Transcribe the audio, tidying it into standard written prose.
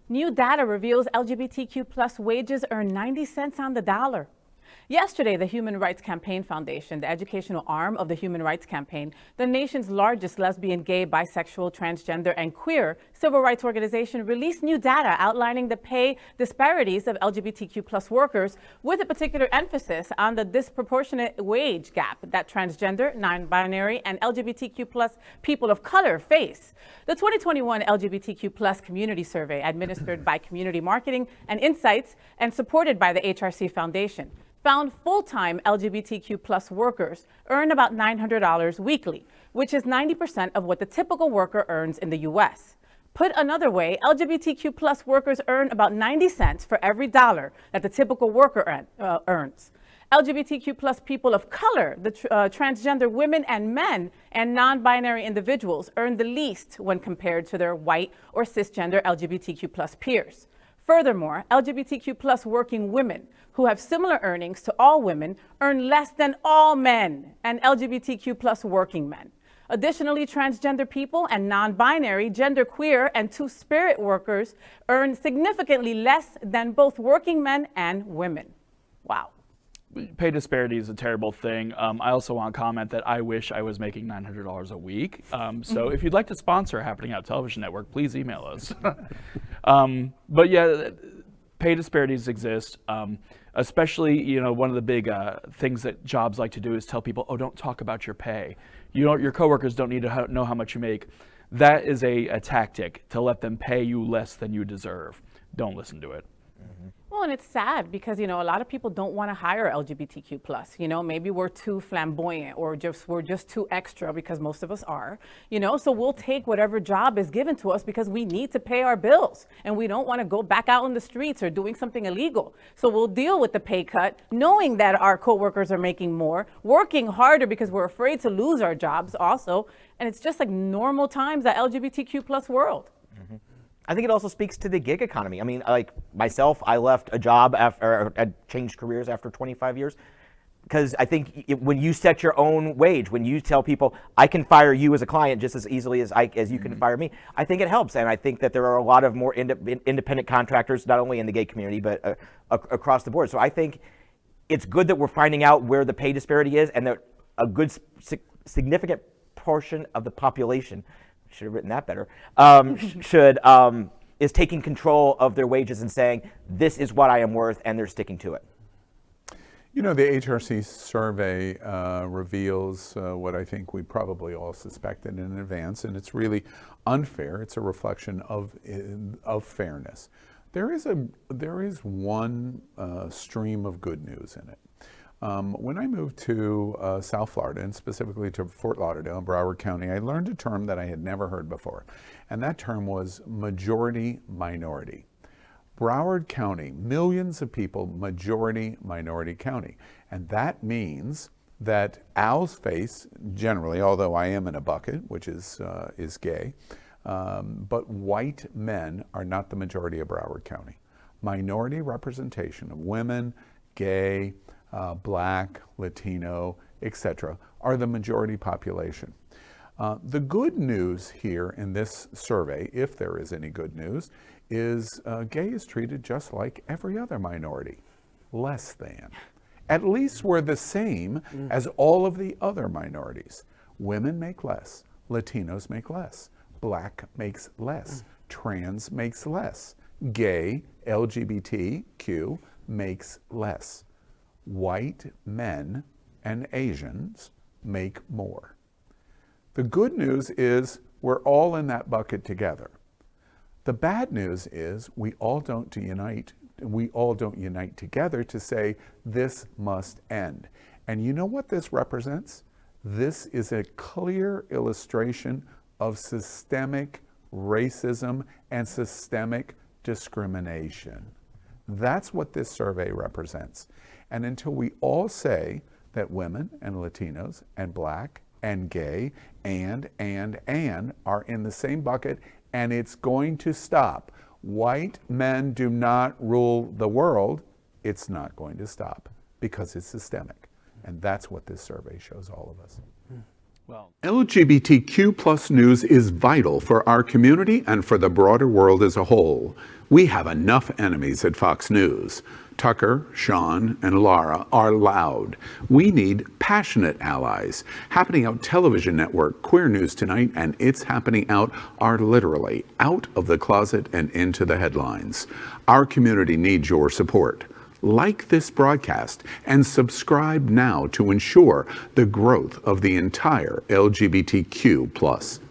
New data reveals LGBTQ plus wages earn 90 cents on the dollar. Yesterday, the Human Rights Campaign Foundation, the educational arm of the Human Rights Campaign, the nation's largest lesbian, gay, bisexual, transgender, and queer civil rights organization, released new data outlining the pay disparities of LGBTQ plus workers, with a particular emphasis on the disproportionate wage gap that transgender, non-binary, and LGBTQ plus people of color face. The 2021 LGBTQ plus community survey, administered by Community Marketing and Insights and supported by the HRC Foundation, found full-time LGBTQ plus workers earn about $900 weekly, which is 90% of what the typical worker earns in the U.S. Put another way, LGBTQ plus workers earn about 90 cents for every dollar that the typical worker earns. LGBTQ plus people of color, the transgender women and men, and non-binary individuals earn the least when compared to their white or cisgender LGBTQ plus peers. Furthermore, LGBTQ plus working women who have similar earnings to all women earn less than all men and LGBTQ plus working men. Additionally, transgender people and non-binary, genderqueer, and two-spirit workers earn significantly less than both working men and women. Wow. Pay disparity is a terrible thing. I also want to comment that I wish I was making $900 a week. So if you'd like to sponsor Happening Out Television Network, please email us. But yeah, pay disparities exist. Especially, you know, one of the big things that jobs like to do is tell people, oh, don't talk about your pay. You know, your coworkers don't need to know how much you make. That is a tactic to let them pay you less than you deserve. Don't listen to it. Well, and it's sad because, you know, a lot of people don't want to hire LGBTQ plus. You know, maybe we're too flamboyant or we're just too extra, because most of us are, you know, so we'll take whatever job is given to us because we need to pay our bills and we don't want to go back out on the streets or doing something illegal. So we'll deal with the pay cut, knowing that our coworkers are making more, working harder because we're afraid to lose our jobs also. And it's just like normal times at LGBTQ plus world. I think it also speaks to the gig economy. I mean, like myself, I left a job after, I changed careers after 25 years. Because I think when you set your own wage, when you tell people, I can fire you as a client just as easily as you can fire me, I think it helps. And I think that there are a lot of more independent contractors, not only in the gay community, but across the board. So I think it's good that we're finding out where the pay disparity is, and that a good significant portion of the population, should have written that better, is taking control of their wages and saying, this is what I am worth, and they're sticking to it. You know, the HRC survey reveals what I think we probably all suspected in advance, and it's really unfair. It's a reflection of fairness. There is one stream of good news in it. When I moved to South Florida, and specifically to Fort Lauderdale in Broward County, I learned a term that I had never heard before, and that term was majority minority. Broward County, millions of people, majority minority county. And that means that owls face, generally, although I am in a bucket, which is gay, but white men are not the majority of Broward County. Minority representation of women, gay, Black, Latino, etc., are the majority population. The good news here in this survey, if there is any good news, is gay is treated just like every other minority, less than. At least we're the same as all of the other minorities. Women make less, Latinos make less, Black makes less, trans makes less, gay, LGBTQ makes less. White men and Asians make more. The good news is we're all in that bucket together. The bad news is we all don't unite together to say this must end. And you know what this represents? This is a clear illustration of systemic racism and systemic discrimination. That's what this survey represents. And until we all say that women and Latinos and Black and gay and are in the same bucket, and it's going to stop. White men do not rule the world. It's not going to stop because it's systemic. And that's what this survey shows all of us. Well, LGBTQ plus news is vital for our community and for the broader world as a whole. We have enough enemies at Fox News. Tucker, Sean, and Laura are loud. We need passionate allies. Happening Out Television Network, Queer News Tonight, and It's Happening Out are literally out of the closet and into the headlines. Our community needs your support. Like this broadcast and subscribe now to ensure the growth of the entire LGBTQ plus